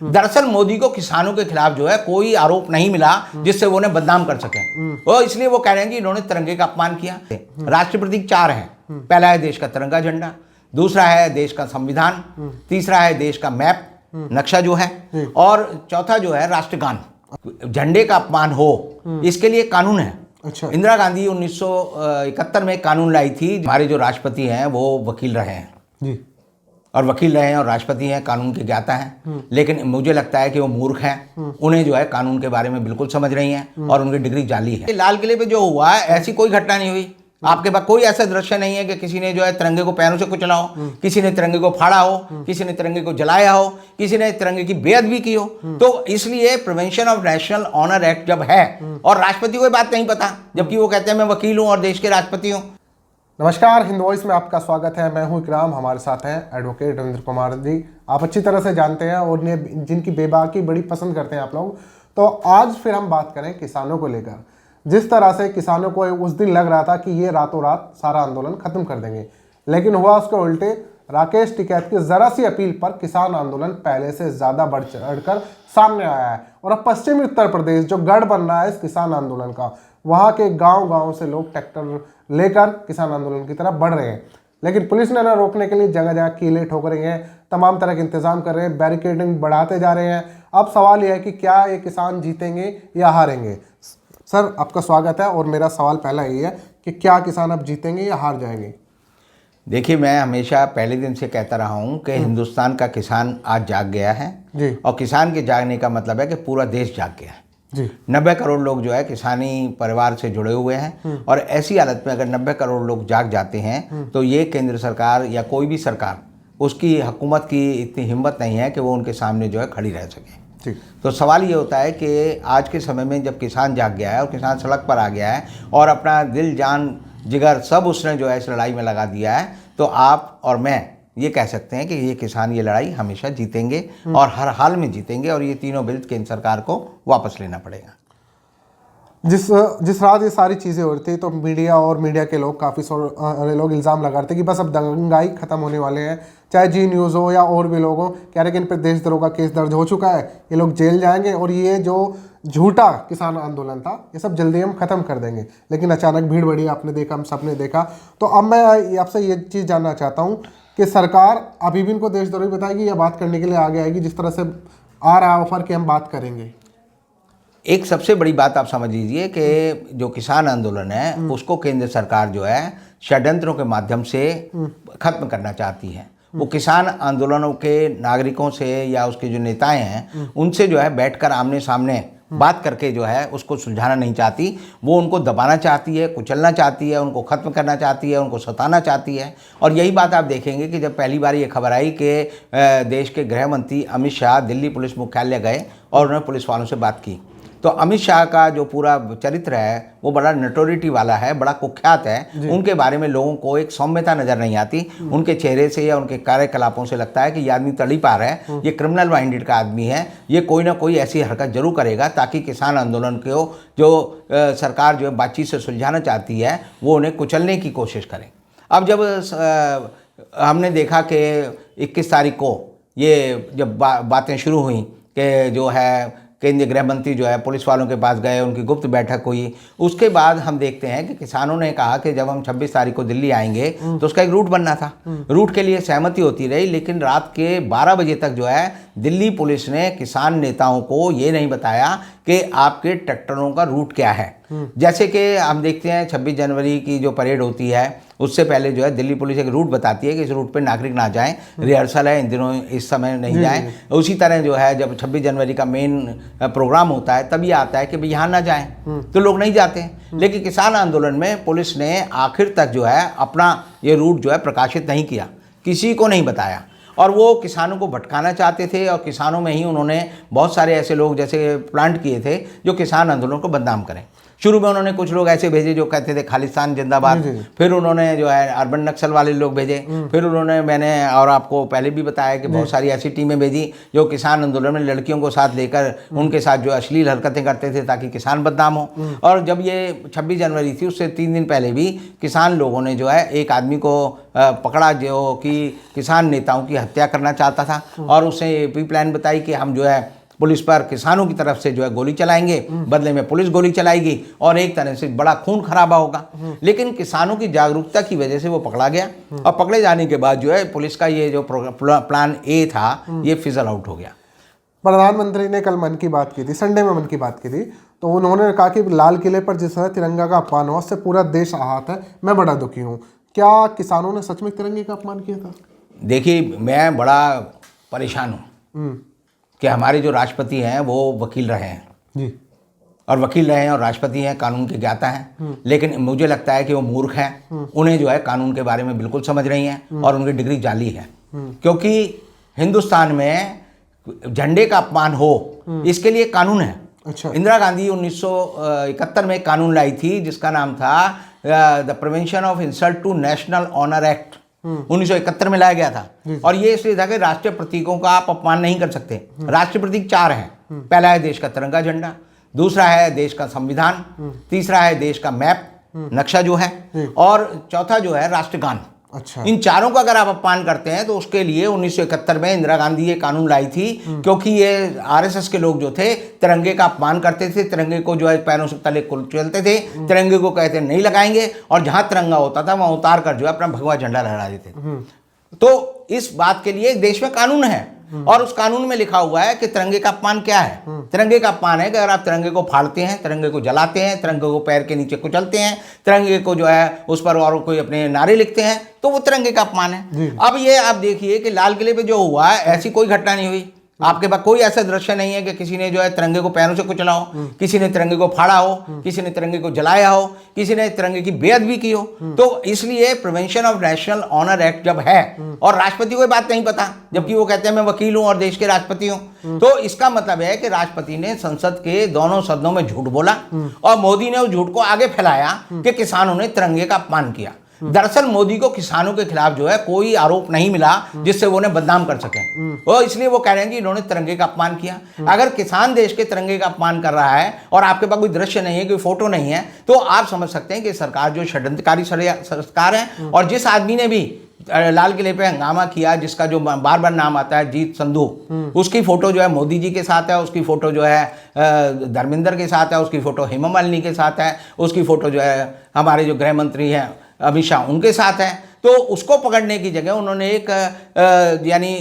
दरअसल मोदी को किसानों के खिलाफ जो है कोई आरोप नहीं मिला जिससे वो उन्हें बदनाम कर सके, और इसलिए वो कह रहे हैं कि इन्होंने तिरंगे का अपमान किया। राष्ट्र प्रतीक 4 हैं। पहला है देश का तिरंगा झंडा, दूसरा है देश का संविधान, तीसरा है देश का मैप नक्शा जो है, और चौथा जो है राष्ट्रगान। झंडे का अपमान हो इसके लिए कानून है। अच्छा। इंदिरा गांधी 1971 में कानून लाई थी। हमारे जो राष्ट्रपति हैं वो वकील रहे हैं जी, और वकील रहे हैं और राष्ट्रपति हैं, कानून के ज्ञाता हैं, लेकिन मुझे लगता है कि वो मूर्ख हैं। उन्हें जो है कानून के बारे में बिल्कुल समझ नहीं है और उनकी डिग्री जाली है। लाल किले पे जो हुआ है ऐसी कोई घटना नहीं हुई। आपके पास कोई ऐसा दृश्य नहीं है कि किसी ने जो है तिरंगे को पैरों से कुचला हो, किसी ने तिरंगे को फाड़ा हो, किसी ने तिरंगे को जलाया हो, किसी ने तिरंगे की बेअदबी की हो। तो इसलिए prevention of national honour act जब है और राष्ट्रपति को ये बात नहीं पता, जबकि वो कहते हैं मैं वकील हूं और देश के राष्ट्रपति हूं। नमस्कार, हिंद वॉइस में आपका स्वागत है। मैं हूं इकराम, हमारे साथ हैं एडवोकेट रविंद्र कुमार जी। आप अच्छी तरह से जानते हैं और जिनकी बेबाकी बड़ी पसंद करते हैं आप लोग। तो आज फिर हम बात करें किसानों को लेकर। जिस तरह से किसानों को उस दिन लग रहा था कि ये रातों रात सारा आंदोलन खत्म कर देंगे, लेकिन हुआ उसके उल्टे। राकेश टिकैत की जरा सी अपील पर किसान आंदोलन पहले से ज्यादा बढ़ चढ़कर सामने आया है। और अब पश्चिमी उत्तर प्रदेश जो गढ़ बन रहा है इस किसान आंदोलन का, वहां के गांव-गांव से लोग ट्रैक्टर लेकर किसान आंदोलन की तरफ बढ़ रहे हैं। लेकिन पुलिस ने ना रोकने के लिए जगह जगह कीले ठोक रही हैं, तमाम तरह के इंतजाम कर रहे हैं, बैरिकेडिंग बढ़ाते जा रहे हैं। अब सवाल यह है कि क्या ये किसान जीतेंगे या हारेंगे। सर, आपका स्वागत है। और मेरा सवाल पहला ये है कि क्या किसान अब जीतेंगे या हार जाएंगे। देखिए, मैं हमेशा पहले दिन से कहता रहा हूं कि हिंदुस्तान का किसान आज जाग गया है जी। और किसान के जागने का मतलब है कि पूरा देश जाग गया है जी। 90 करोड़ लोग जो है किसानी परिवार से जुड़े हुए हैं, और ऐसी हालत में अगर 90 करोड़ लोग जाग जाते हैं तो ये केंद्र सरकार या कोई भी सरकार, उसकी हुकूमत की इतनी हिम्मत नहीं है कि वो उनके सामने जो है खड़ी रह सके। तो सवाल ये होता है कि आज के समय में जब किसान जाग गया है और किसान सड़क पर आ गया है और अपना दिल जान जिगर सब उसने जो है इस लड़ाई में लगा दिया है, तो आप और मैं ये कह सकते हैं कि ये किसान ये लड़ाई हमेशा जीतेंगे और हर हाल में जीतेंगे, और ये तीनों बिल केंद्र सरकार को वापस लेना पड़ेगा। जिस रात ये सारी चीज़ें हो रही थी तो मीडिया और मीडिया के लोग काफ़ी सारे लोग इल्ज़ाम लगा रहे थे कि बस अब दंगाई ख़त्म होने वाले हैं। चाहे जी न्यूज़ हो या और भी लोग हो, कह रहे कि इन पर देशद्रोह का केस दर्ज हो चुका है, ये लोग जेल जाएंगे और ये जो झूठा किसान आंदोलन था ये सब जल्दी हम ख़त्म कर देंगे। लेकिन अचानक भीड़ बढ़ी, आपने देखा, हम सब ने देखा। तो अब मैं आपसे ये चीज़ जानना चाहता हूँ कि सरकार अभी भी इनको देशद्रोही बताएगी या बात करने के लिए आगे आएगी, जिस तरह से आ रहा है ऑफर कि हम बात करेंगे। एक सबसे बड़ी बात आप समझ लीजिए कि जो किसान आंदोलन है उसको केंद्र सरकार जो है षड्यंत्रों के माध्यम से खत्म करना चाहती है। वो किसान आंदोलनों के नागरिकों से या उसके जो नेताएं हैं उनसे जो है बैठकर आमने सामने बात करके जो है उसको सुलझाना नहीं चाहती। वो उनको दबाना चाहती है, कुचलना चाहती है, उनको ख़त्म करना चाहती है, उनको सताना चाहती है। और यही बात आप देखेंगे कि जब पहली बार ये खबर आई कि देश के गृह मंत्री अमित शाह दिल्ली पुलिस मुख्यालय गए और उन्होंने पुलिस वालों से बात की, तो अमित शाह का जो पूरा चरित्र है वो बड़ा नटोरिटी वाला है, बड़ा कुख्यात है। उनके बारे में लोगों को एक सौम्यता नज़र नहीं आती। उनके चेहरे से या उनके कार्यकलापों से लगता है कि ये आदमी तड़ीपार है, ये क्रिमिनल माइंडेड का आदमी है, ये कोई ना कोई ऐसी हरकत जरूर करेगा ताकि किसान आंदोलन को जो सरकार जो है बातचीत से सुलझाना चाहती है वो उन्हें कुचलने की कोशिश करे। अब जब हमने देखा कि 21 तारीख को ये जब बातें शुरू हुई कि जो है केंद्रीय गृह मंत्री जो है पुलिस वालों के पास गए, उनकी गुप्त बैठक हुई, उसके बाद हम देखते हैं कि किसानों ने कहा कि जब हम 26 तारीख को दिल्ली आएंगे तो उसका एक रूट बनना था। रूट के लिए सहमति होती रही, लेकिन रात के 12 बजे तक जो है दिल्ली पुलिस ने किसान नेताओं को ये नहीं बताया कि आपके ट्रैक्टरों का रूट क्या है। जैसे कि हम देखते हैं 26 जनवरी की जो परेड होती है उससे पहले जो है दिल्ली पुलिस एक रूट बताती है कि इस रूट पे नागरिक ना जाएं, रिहर्सल है इन दिनों, इस समय नहीं जाएं। उसी तरह जो है जब 26 जनवरी का मेन प्रोग्राम होता है तब ये आता है कि भाई यहाँ ना जाएं, तो लोग नहीं जाते। लेकिन किसान आंदोलन में पुलिस ने आखिर तक जो है अपना ये रूट जो है प्रकाशित नहीं किया, किसी को नहीं बताया, और वो किसानों को भटकाना चाहते थे। और किसानों में ही उन्होंने बहुत सारे ऐसे लोग जैसे प्लांट किए थे जो किसान आंदोलन को बदनाम करें। शुरू में उन्होंने कुछ लोग ऐसे भेजे जो कहते थे खालिस्तान जिंदाबाद, फिर उन्होंने जो है अर्बन नक्सल वाले लोग भेजे, फिर उन्होंने, मैंने और आपको पहले भी बताया कि बहुत सारी ऐसी टीमें भेजी जो किसान आंदोलन में लड़कियों को साथ लेकर उनके साथ जो अश्लील हरकतें करते थे ताकि किसान बदनाम हो। और जब ये 26 जनवरी थी उससे 3 दिन पहले भी किसान लोगों ने जो है एक आदमी को पकड़ा जो कि किसान नेताओं की हत्या करना चाहता था, और उसने ये भी प्लान बताई कि हम जो है पुलिस पर किसानों की तरफ से जो है गोली चलाएंगे, बदले में पुलिस गोली चलाएगी और एक तरह से बड़ा खून खराबा होगा। लेकिन किसानों की जागरूकता की वजह से वो पकड़ा गया, और पकड़े जाने के बाद जो है पुलिस का ये जो प्लान ए था ये फिजल आउट हो गया। प्रधानमंत्री ने कल मन की बात की थी, संडे में मन की बात की थी, तो उन्होंने कहा कि लाल किले पर जिस तरह तिरंगा का अपमान हुआ उससे पूरा देश आहत है, मैं बड़ा दुखी हूँ। क्या किसानों ने सच में तिरंगे का अपमान किया था? देखिए, मैं बड़ा परेशान हूँ कि हमारे जो राष्ट्रपति हैं वो वकील रहे हैं जी, और वकील रहे हैं और राष्ट्रपति हैं, कानून के ज्ञाता हैं, लेकिन मुझे लगता है कि वो मूर्ख हैं। उन्हें जो है कानून के बारे में बिल्कुल समझ नहीं है और उनकी डिग्री जाली है, क्योंकि हिंदुस्तान में झंडे का अपमान हो इसके लिए कानून है। अच्छा। इंदिरा गांधी 1971 में कानून लाई थी जिसका नाम था the prevention of insult to national honour act, 1971 में लाया गया था। और ये इसलिए था कि राष्ट्रीय प्रतीकों का आप अपमान नहीं कर सकते। राष्ट्रीय प्रतीक 4 हैं, पहला है देश का तिरंगा झंडा, दूसरा है देश का संविधान, तीसरा है देश का मैप नक्शा जो है, और चौथा जो है राष्ट्रगान। अच्छा। इन चारों का अगर आप अपमान करते हैं तो उसके लिए 1971 में इंदिरा गांधी ये कानून लाई थी, क्योंकि ये आरएसएस के लोग जो थे तिरंगे का अपमान करते थे, तिरंगे को जो है पैरों से तले चलते थे, तिरंगे को कहते नहीं लगाएंगे, और जहां तिरंगा होता था वहां उतार कर जो है अपना भगवा झंडा लहरा देते थे। तो इस बात के लिए देश में कानून है, और उस कानून में लिखा हुआ है कि तिरंगे का अपमान क्या है। तिरंगे का अपमान है कि अगर आप तिरंगे को फाड़ते हैं, तिरंगे को जलाते हैं, तिरंगे को पैर के नीचे कुचलते हैं, तिरंगे को जो है उस पर और कोई अपने नारे लिखते हैं, तो वो तिरंगे का अपमान है। अब ये आप देखिए कि लाल किले पे जो हुआ है ऐसी कोई घटना नहीं हुई। आपके पास कोई ऐसा दृश्य नहीं है कि किसी ने जो है तिरंगे को पैरों से कुचला हो, किसी ने तिरंगे को फाड़ा हो, किसी ने तिरंगे को जलाया हो, किसी ने तिरंगे की बेअदबी की हो। तो इसलिए prevention of national honour act जब है और राष्ट्रपति को बात नहीं पता, जबकि वो कहते हैं मैं वकील हूं और देश के राष्ट्रपति हूं, तो इसका मतलब है कि राष्ट्रपति ने संसद के दोनों सदनों में झूठ बोला और मोदी ने उस झूठ को आगे फैलाया कि किसानों ने तिरंगे का अपमान किया। दरअसल मोदी को किसानों के खिलाफ जो है कोई आरोप नहीं मिला जिससे वो उन्हें बदनाम कर सके, और इसलिए वो कह रहे हैं कि इन्होंने तिरंगे का अपमान किया। अगर किसान देश के तिरंगे का अपमान कर रहा है और आपके पास कोई दृश्य नहीं है, कोई फोटो नहीं है, तो आप समझ सकते हैं कि सरकार जो षड्यंत्रकारी सरकार है। और जिस आदमी ने भी लाल किले पे हंगामा किया, जिसका जो बार बार नाम आता है जीत संधू, उसकी फोटो जो है मोदी जी के साथ है, उसकी फोटो जो है धर्मेंद्र के साथ है, उसकी फोटो हेमा मालिनी के साथ है, उसकी फोटो जो है हमारे जो गृह मंत्री हैं अमित शाह उनके साथ है। तो उसको पकड़ने की जगह उन्होंने एक यानी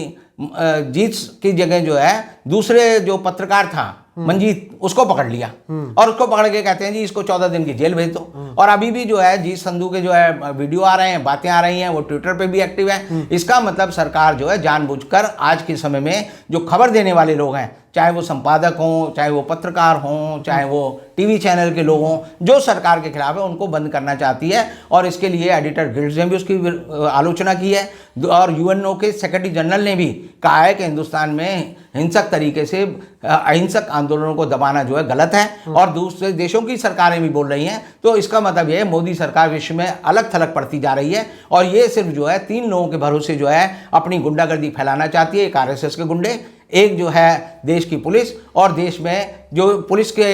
जीत की जगह जो है दूसरे जो पत्रकार था मंजीत, उसको पकड़ लिया और उसको पकड़ के कहते हैं जी इसको 14 दिन की जेल भेज दो। और अभी भी जो है जीत संधू के जो है वीडियो आ रहे हैं, बातें आ रही हैं, वो ट्विटर पे भी एक्टिव है। इसका मतलब सरकार जो है जानबूझकर आज के समय में जो खबर देने वाले लोग हैं, चाहे वो संपादक हों, चाहे वो पत्रकार हों, चाहे वो टीवी चैनल के लोग हों, जो सरकार के खिलाफ है उनको बंद करना चाहती है। और इसके लिए एडिटर गिल्ड्स ने भी उसकी आलोचना की है, और यूएनओ के सेक्रेटरी जनरल ने भी कहा है कि हिंदुस्तान में हिंसक तरीके से अहिंसक आंदोलनों को दबाना जो है गलत है, और दूसरे देशों की सरकारें भी बोल रही हैं। तो इसका मतलब ये है मोदी सरकार विश्व में अलग थलग पड़ती जा रही है, और ये सिर्फ जो है 3 लोगों के भरोसे जो है अपनी गुंडागर्दी फैलाना चाहती है। एक आरएसएस के गुंडे, एक जो है देश की पुलिस, और देश में जो पुलिस के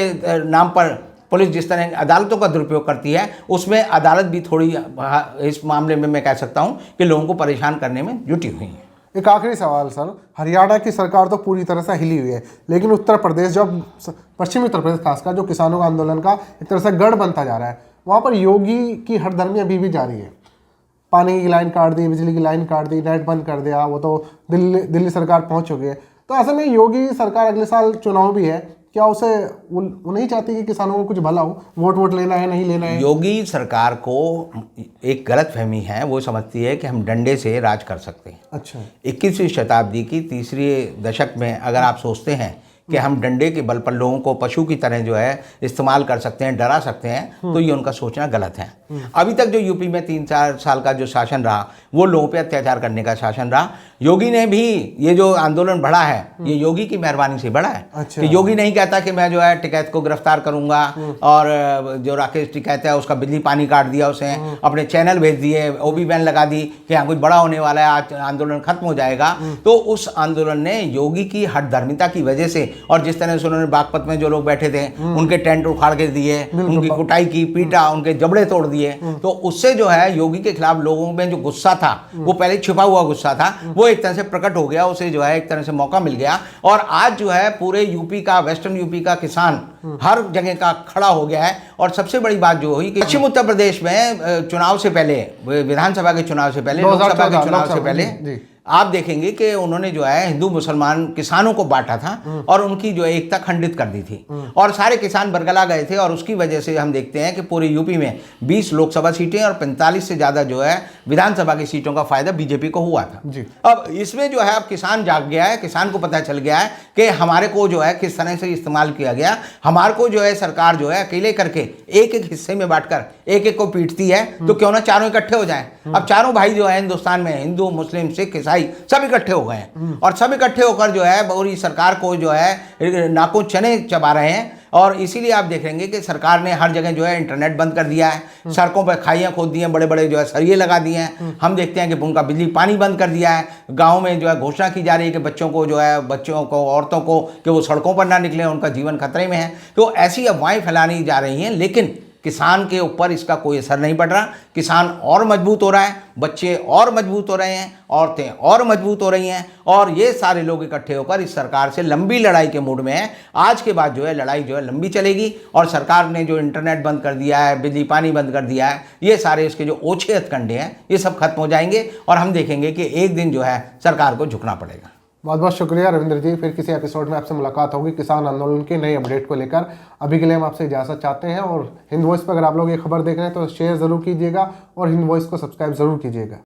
नाम पर पुलिस जिस तरह अदालतों का दुरुपयोग करती है, उसमें अदालत भी थोड़ी इस मामले में मैं कह सकता हूं कि लोगों को परेशान करने में जुटी हुई है। एक आखिरी सवाल सर, हरियाणा की सरकार तो पूरी तरह से हिली हुई है, लेकिन उत्तर प्रदेश, जो पश्चिमी उत्तर प्रदेश खासकर, जो किसानों का आंदोलन का एक तरह से गढ़ बनता जा रहा है, वहाँ पर योगी की हरदर्मी अभी भी जारी है। पानी की लाइन काट दी, बिजली की लाइन काट दी, नेट बंद कर दिया, वो तो दिल्ली सरकार पहुँच चुकी है। तो ऐसे में योगी सरकार अगले साल चुनाव भी है, क्या उसे वो नहीं चाहती कि किसानों को कुछ भला हो? वोट लेना है, नहीं लेना है? योगी सरकार को एक गलत फहमी है, वो समझती है कि हम डंडे से राज कर सकते हैं। अच्छा। 21वीं शताब्दी की तीसरी दशक में अगर आप सोचते हैं कि हम डंडे के बल पर लोगों को पशु की तरह जो है इस्तेमाल कर सकते हैं, डरा सकते हैं, तो ये उनका सोचना गलत है। अभी तक जो यूपी में 3-4 साल का जो शासन रहा वो लोगों पे अत्याचार करने का शासन रहा। योगी ने भी ये जो आंदोलन बढ़ा है ये योगी की मेहरबानी से बढ़ा है। अच्छा। कि योगी नहीं कहता कि मैं जो है टिकैत को गिरफ्तार करूंगा और जो राकेश टिकैत है उसका बिजली पानी काट दिया, उसे अपने चैनल भेज दिए, ओबी बैन लगा दी कि यहाँ कुछ बड़ा होने वाला है, आज आंदोलन खत्म हो जाएगा। तो उस आंदोलन ने योगी की हठधर्मिता की वजह से, और जिस तरह से उन्होंने बागपत में जो लोग बैठे थे उनके टेंट उखाड़ के दिए, उनकी कुटाई की, पीटा, उनके जबड़े तोड़ दिए, तो उससे जो है योगी के खिलाफ लोगों में जो गुस्सा था वो पहले छिपा हुआ गुस्सा था, वो एक तरह से प्रकट हो गया, उसे जो है एक तरह से मौका मिल गया। और आज जो है पूरे यूपी का, वेस्टर्न यूपी का किसान हर जगह का खड़ा हो गया है। और सबसे बड़ी बात जो हुई कि पश्चिम उत्तर प्रदेश में चुनाव से पहले, विधानसभा के चुनाव से पहले, लोकसभा के चुनाव से पहले आप देखेंगे कि उन्होंने जो है हिंदू मुसलमान किसानों को बांटा था और उनकी जो एकता खंडित कर दी थी और सारे किसान बरगला गए थे। और उसकी वजह से हम देखते हैं कि पूरे यूपी में 20 लोकसभा सीटें और 45 से ज़्यादा जो है विधानसभा की सीटों का फायदा बीजेपी को हुआ था जी। अब इसमें जो है अब किसान जाग गया है, किसान को पता चल गया है कि हमारे को जो है किस तरह से इस्तेमाल किया गया, हमारे को जो है सरकार जो है अकेले करके एक एक हिस्से में बांटकर एक एक को पीटती है, तो क्यों ना चारों इकट्ठे हो जाएं। अब चारों भाई जो है हिंदुस्तान में, हिंदू, मुस्लिम, सिख, ईसाई, सब इकट्ठे हो गए हैं और सब इकट्ठे होकर जो है पूरी सरकार को जो है नाकों चने चबा रहे हैं। और इसीलिए आप देखेंगे कि सरकार ने हर जगह जो है इंटरनेट बंद कर दिया है, सड़कों पर खाइयाँ खोद दी हैं, बड़े बड़े जो है सरिये लगा दिए हैं। हम देखते हैं कि उनका बिजली पानी बंद कर दिया है। गाँव में जो है घोषणा की जा रही है कि बच्चों को, औरतों को कि वो सड़कों पर ना निकलें, उनका जीवन खतरे में है। तो ऐसी अफवाहें फैलानी जा रही हैं, लेकिन किसान के ऊपर इसका कोई असर नहीं पड़ रहा। किसान और मजबूत हो रहा है, बच्चे और मजबूत हो रहे हैं, औरतें और मजबूत हो रही हैं और ये सारे लोग इकट्ठे होकर इस सरकार से लंबी लड़ाई के मूड में हैं। आज के बाद जो है लड़ाई जो है लंबी चलेगी और सरकार ने जो इंटरनेट बंद कर दिया है, बिजली पानी बंद कर दिया है, ये सारे इसके जो ओछे हथकंडे हैं ये सब खत्म हो जाएंगे और हम देखेंगे कि एक दिन जो है सरकार को झुकना पड़ेगा। बहुत बहुत शुक्रिया रविंद्र जी। फिर किसी एपिसोड में आपसे मुलाकात होगी किसान आंदोलन के नए अपडेट को लेकर। अभी के लिए हम आपसे इजाज़त चाहते हैं और हिंद वॉइस पर अगर आप लोग ये खबर देख रहे हैं तो शेयर ज़रूर कीजिएगा और हिंद वॉइस को सब्सक्राइब ज़रूर कीजिएगा।